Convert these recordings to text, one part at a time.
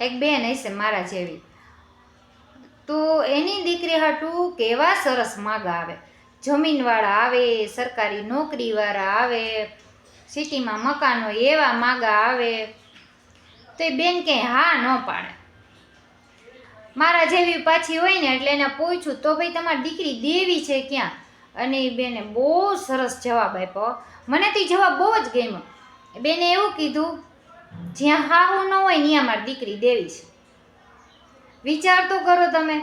એક બેન હશે મારા જેવી, તો એની દીકરી હાટું કેવા સરસ માગા આવે, જમીનવાળા આવે, સરકારી નોકરીવાળા આવે, સિટીમાં મકાન હોય એવા માગા આવે, તો એ બેન ક્યાંય હા ન પાડે. મારા જેવી પાછી હોય ને એટલે એને પૂછ્યું તો ભાઈ તમારી દીકરી દેવી છે ક્યાં? અને એ બેને બહુ સરસ જવાબ આપ્યો. મને તો એ જવાબ બહુ જ ગમ્યો. બેને એવું કીધું, જ્યાં હાહુ ન હોય ત્યાં મારી દીકરી દેવી છે. વિચાર તો કરો તમે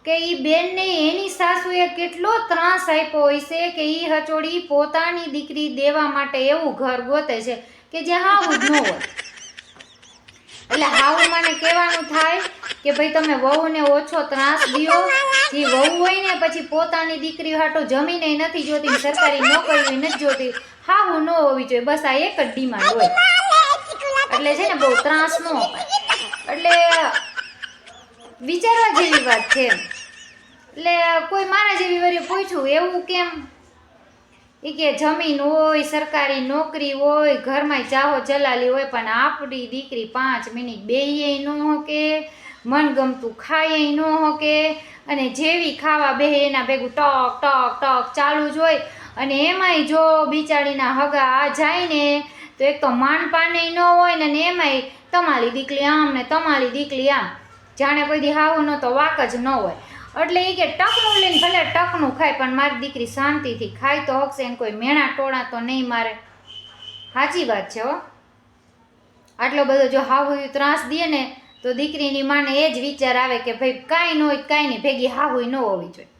કે એ બેનને એની સાસુએ કેટલો ત્રાસ આપ્યો હોય છે કે એ હચોડી પોતાની દીકરી દેવા માટે એવું ઘર ગોતે છે કે જ્યાં હાહુ જ ન હોય. એટલે હાહુમાને કહેવાનું થાય કે ભાઈ તમે વહુને ઓછો ત્રાસ દ્યો. જે વહુ હોય ને પછી પોતાની દીકરી હાટો જમીને નથી જોતી, સરકારી નોકરી નથી જોતી, હાહુ ન હોવી જોઈએ, બસ આ એક જ ડિમાન્ડ હોય. એટલે છે ને બહુ ત્રાસ ન અપાય. એટલે વિચારવા જેવી વાત છે. એટલે કોઈ મારા જેવી વરે પૂછ્યું એવું કેમ? એ કે જમીન હોય, સરકારી નોકરી હોય, ઘરમાં ચાહો જલાલી હોય, પણ આપણી દીકરી 5 મિનિટ બેહીએ ન હકે, મનગમતું ખાય ન હકે, અને જેવી ખાવા બેહે એના ભેગું ટક ટક ટક ચાલુ જ હોય. અને એમાંય જો બિચારીના હગા આ જાય ને તો એક તો માનપાને ન હોય ને એમાંય તમારી દીકરી આમ ને તમારી દીકરી આમ, જાણે કોઈ દી હાહુનો તો વાક જ ન હોય. એટલે એ કે ટકનું લઈને ભલે ટકનું ખાય પણ મારી દીકરી શાંતિથી ખાય તો હકશે, એને કોઈ મેણા ટોળા તો નહીં મારે. સાચી વાત છે હો. આટલો બધો જો હાહુ ત્રાસ દે ને તો દીકરીની માને એ જ વિચાર આવે કે ભાઈ કાંઈ ન હોય કાંઈ નહીં, ભેગી હાહુ ન હોવી જોઈએ.